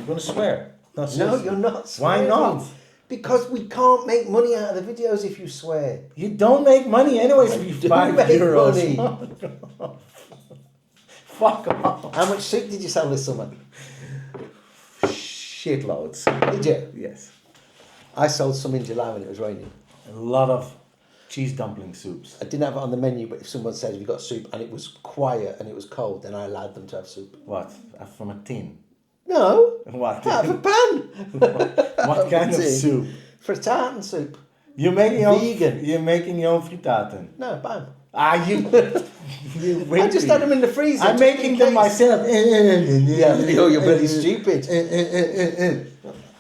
going to swear. No, No, seriously. you're not swearing. Why not? Because we can't make money out of the videos if you swear. You don't make money anyways if you do 5 make euros. money. Fuck off. How much soup did you sell this summer? Shitloads. Did you? Yes. I sold some in July when it was raining. A lot of cheese dumpling soups. I didn't have it on the menu, but if someone said, have you got soup, and it was quiet and it was cold, then I allowed them to have soup. What? From a tin? No. What? Out of a pan. What kind of tin. soup? Frittaten soup. You're making your Vegan. own. You're making your own frittaten. No, bam. You. You I just had them in the freezer. I'm just in making them case. myself. Yeah, you're really stupid.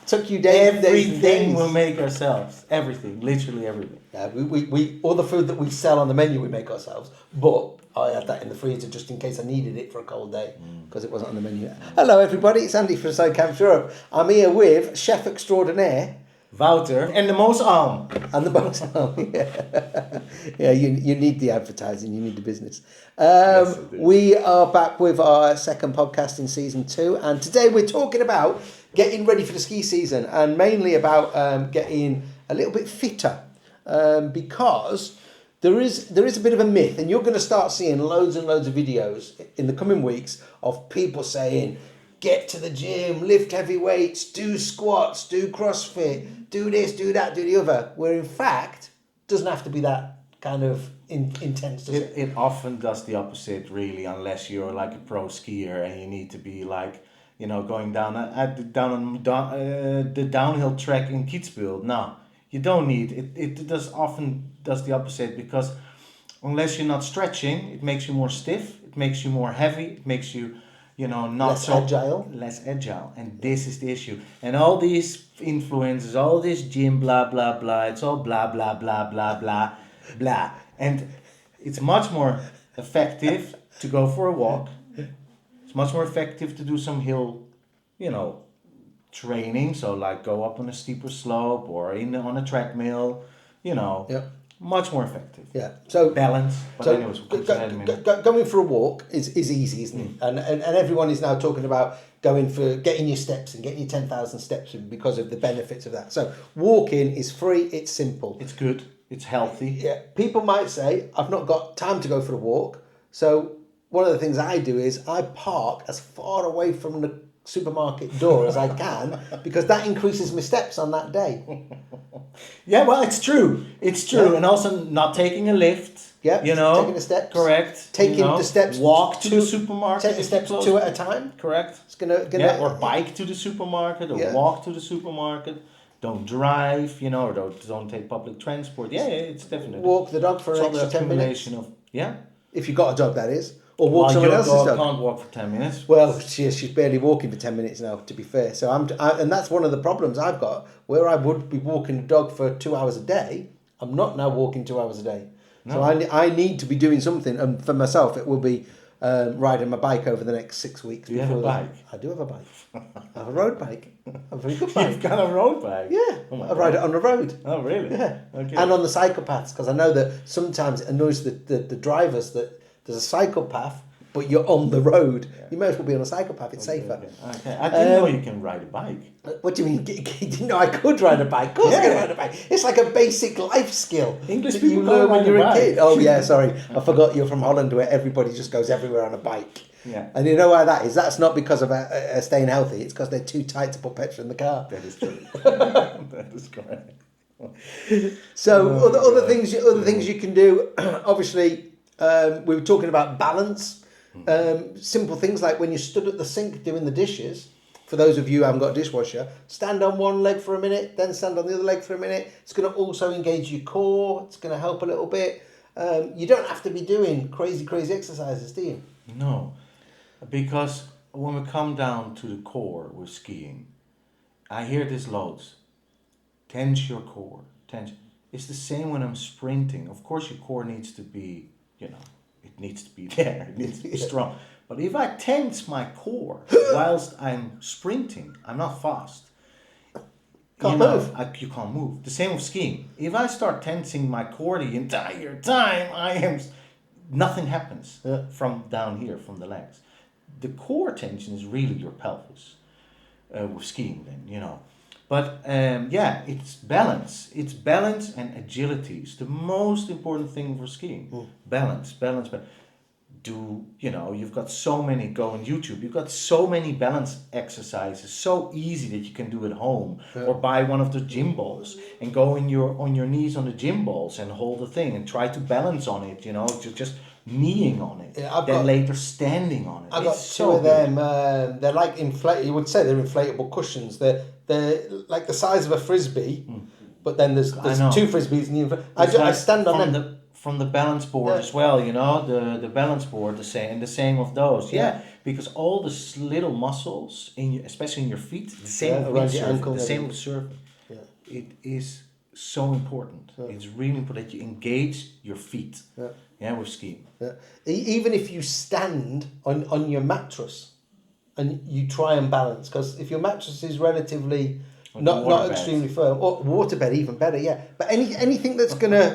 Took you days and days and Everything days. we'll make ourselves. Everything. Literally everything. Yeah, we all the food that we sell on the menu we make ourselves, but I had that in the freezer just in case I needed it for a cold day because it wasn't on the menu. Hello everybody, it's Andy from Side Camps Europe. I'm here with Chef Extraordinaire Wouter and the most arm. and the boat. Yeah, you need the advertising, you need the business. Yes, I do. We are back with our second podcast in season 2, and today we're talking about getting ready for the ski season and mainly about getting a little bit fitter. Because there is a bit of a myth, and you're going to start seeing loads and loads of videos in the coming weeks of people saying, get to the gym, lift heavy weights, do squats, do CrossFit, do this, do that, do the other, where in fact, doesn't have to be that kind of intense, does it? It often does the opposite, really, unless you're like a pro skier and you need to be like, you know, going down the downhill track in Kitzbühel. No, you don't need it. It often does the opposite, because unless you're not stretching, it makes you more stiff, it makes you more heavy, it makes you, you know, not less agile. And this is the issue. And all these influencers, all this gym, blah blah blah, it's all blah blah blah blah blah blah. And it's much more effective to go for a walk. It's much more effective to do some hill, you know, training. So like go up on a steeper slope or on a treadmill, you know. Yeah. Much more effective. Yeah. So balance. But so anyways, we'll come to that in a minute. going for a walk is easy, isn't it? And everyone is now talking about going for getting your steps and getting your 10,000 steps in because of the benefits of that. So walking is free, it's simple. It's good, it's healthy. Yeah. People might say, I've not got time to go for a walk. So one of the things I do is I park as far away from the supermarket door as I can, because that increases my steps on that day. Yeah, well, it's true. It's true. Yeah. And also not taking a lift. Yeah, you know, taking the steps. Correct. Taking the steps. Walk to the supermarket. Take the steps if 2 you're at a time. Correct. It's gonna or bike to the supermarket, or walk to the supermarket. Don't drive, you know, or don't take public transport. Yeah, it's definitely. Walk the dog for an all the extra 10 minutes. accumulation of If you've got a dog, that is. Or walk someone else's dog dog. can't walk for 10 minutes. Well, she's barely walking for 10 minutes now, to be fair. So and that's one of the problems I've got, where I would be walking a dog for 2 hours a day. I'm not now walking 2 hours a day. No. So I need to be doing something. And for myself, it will be riding my bike over the next 6 weeks. Do you have a bike? I do have a bike. I have a road bike. A very good bike. You've got a road bike? Yeah. I ride it on the road. Oh, really? Yeah. Okay. And on the cycle paths, because I know that sometimes it annoys the drivers that there's a cycle path, but you're on the road. Yeah. You may as well be on a cycle path. It's safer. Okay. I didn't know you can ride a bike. What do you mean? You didn't know I could ride a bike? Of course I can ride a bike. It's like a basic life skill. English that people you learn when ride you're a a kid. bike. Oh yeah, sorry. I forgot you're from Holland, where everybody just goes everywhere on a bike. Yeah. And you know why that is? That's not because of staying healthy. It's because they're too tight to put petrol in the car. That is true. That is correct. So other things you can do. Obviously, we were talking about balance. Simple things like when you stood at the sink doing the dishes. For those of you who haven't got a dishwasher, stand on one leg for a minute, then stand on the other leg for a minute. It's going to also engage your core. It's going to help a little bit. You don't have to be doing crazy exercises, do you? No, because when we come down to the core with skiing, I hear this loads. Tense your core. Tense. It's the same when I'm sprinting. Of course, your core needs to be, you know, it needs to be there. It needs to be strong. But if I tense my core whilst I'm sprinting, I'm not fast. Can't move. You can't move. The same with skiing. If I start tensing my core the entire time, nothing happens from down here, from the legs. The core tension is really your pelvis. with skiing then, you know. But yeah, it's balance. It's balance and agility. It's the most important thing for skiing. Balance, balance, balance. You've got so many, go on YouTube, you've got so many balance exercises, so easy that you can do at home, or buy one of the gym balls and go on your knees on the gym balls and hold the thing and try to balance on it, just kneeing on it, Yeah, then later standing on it. I've got It's two so of good. them. They're like you would say they're inflatable cushions. They're like the size of a frisbee, but then there's know. two frisbees, and It's I like stand on from them. the balance board as well, the balance board, the same of those. Yeah, because all the little muscles especially in your feet, the same with around your windsurfing, ankle, the maybe. same with surfing. Yeah. It is so important. It's really important that you engage your feet. Yeah, with skiing. Yeah. Even if you stand on your mattress and you try and balance, because if your mattress is relatively Like not waterbed. extremely firm, or waterbed even better, yeah. But anything that's gonna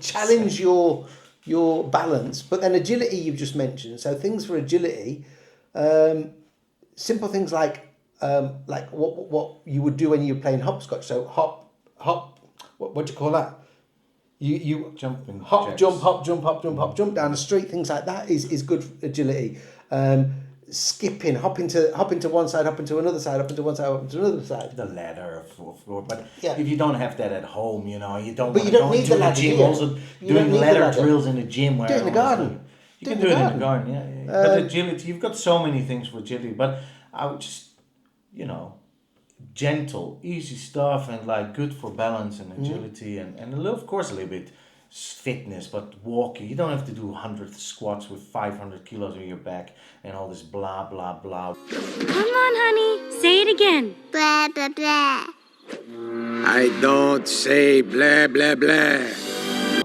challenge your balance. But then agility you've just mentioned. So things for agility, simple things like what you would do when you're playing hopscotch. So hop. What do you call that? You Jumping hop, jacks. jump, hop, jump, hop, jump, hop, jump down the street. Things like that is good agility. Skipping, hop into one side, hop into another side, hop into one side, hop into another side. The ladder, but Yeah. if you don't have that at home, you don't. But Want you to don't go need into the the ladder, gym. do you? Also You doing don't need the ladder ladder. drills in the gym. Where Do it in the garden. You Do it can in do the it in garden. the garden. Yeah. But agility, you've got so many things for agility. But I would just, gentle, easy stuff, and like good for balance and agility, and a little, of course, a little bit fitness, but walking. You don't have to do 100 squats with 500 kilos on your back and all this blah blah blah. Come on, honey. Say it again. Blah, blah, blah. I don't say blah, blah, blah.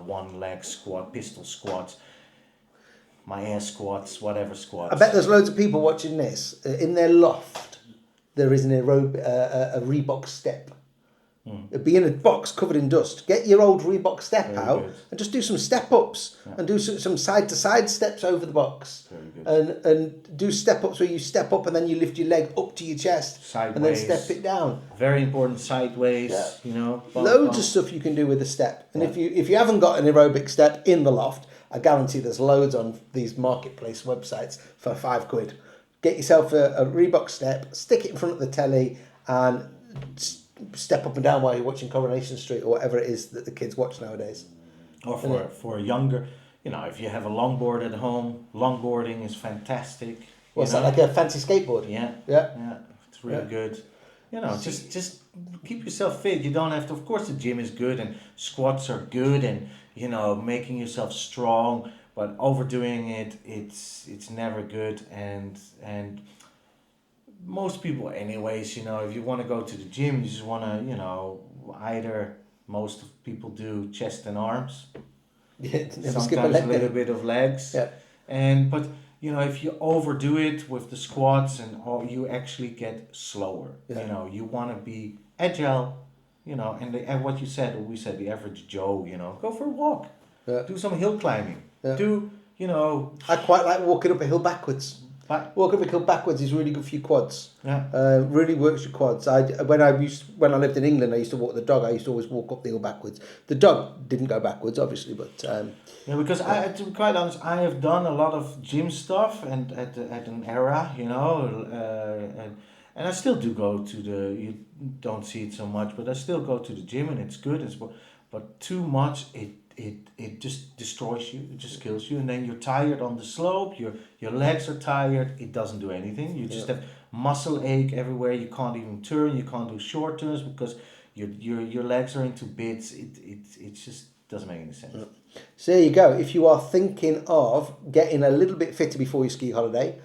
One leg squat, pistol squats, my ass squats, whatever squats. I bet there's loads of people watching this in their loft. There is an a Reebok step. It'd be in a box covered in dust. Get your old Reebok step Very out good. and just do some step ups and do some side to side steps over the box. Very good. And do step ups where you step up and then you lift your leg up to your chest and then Sideways. step it down. Very important, sideways. Yeah. Bump, Loads bump. of stuff you can do with a step. And if you haven't got an aerobic step in the loft, I guarantee there's loads on these marketplace websites for £5. Get yourself a Reebok step, stick it in front of the telly, and step up and down while you're watching Coronation Street or whatever it is that the kids watch nowadays. Or for a younger, if you have a longboard at home, longboarding is fantastic. What's that, like a fancy skateboard? Yeah. Yeah. It's really good. Just keep yourself fit. You don't have to. Of course, the gym is good and squats are good and making yourself strong. But overdoing it, it's never good. And most people, anyways, if you want to go to the gym, you just want to, either most of people do chest and arms. Yeah, never skip a Sometimes leg a little day. bit of legs. Yeah. But if you overdo it with the squats and all, you actually get slower. Yeah. You want to be agile. And what we said, the average Joe. Go for a walk. Yeah. Do some hill climbing. Yeah. Do I quite like walking up a hill backwards. Walking up a hill backwards is really good for your quads. Yeah. Really works your quads. When I lived in England, I used to walk the dog. I used to always walk up the hill backwards. The dog didn't go backwards, obviously, but Yeah, because to be quite honest, I have done a lot of gym stuff and at an era, and I still do go to you don't see it so much, but I still go to the gym and it's good. But too much, it just destroys you. It just kills you, and then you're tired on the slope. Your legs are tired. It doesn't do anything. You just have muscle ache everywhere. You can't even turn. You can't do short turns because your legs are into bits. It just doesn't make any sense. So there you go. If you are thinking of getting a little bit fitter before your ski holiday,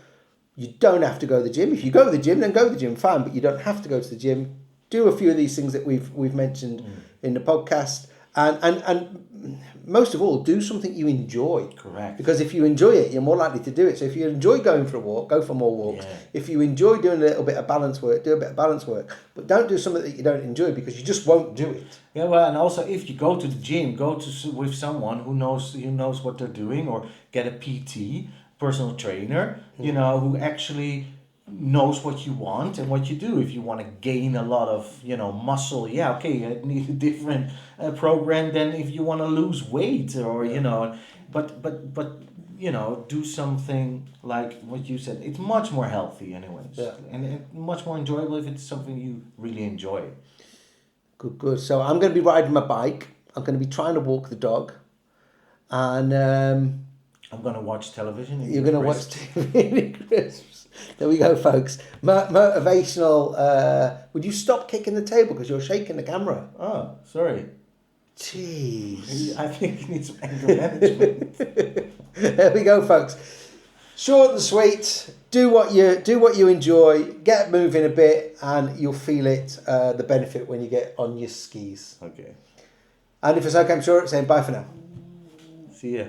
you don't have to go to the gym. If you go to the gym, then go to the gym, fine. But you don't have to go to the gym. Do a few of these things that we've mentioned in the podcast, and most of all, do something you enjoy. Correct. Because if you enjoy it, you're more likely to do it. So if you enjoy going for a walk, go for more walks. Yeah. If you enjoy doing a little bit of balance work, do a bit of balance work. But don't do something that you don't enjoy because you just won't do it. Yeah, well, and also if you go to the gym, with someone who knows what they're doing, or get a PT, personal trainer, who actually knows what you want and what you do. If you want to gain a lot of muscle, yeah, okay, I need a different program than if you want to lose weight or but do something like what you said. It's much more healthy anyways, and much more enjoyable if it's something you really enjoy. Good. So I'm going to be riding my bike. I'm going to be trying to walk the dog, and I'm going to watch television. You're going to watch TV and crisps. There we go, folks. Motivational. Would you stop kicking the table because you're shaking the camera? Oh, sorry. Jeez. I think you need some anger management. There we go, folks. Short and sweet. Do what you enjoy. Get moving a bit, and you'll feel it. The benefit when you get on your skis. Okay. And if it's okay, I'm sure it's saying bye for now. See ya.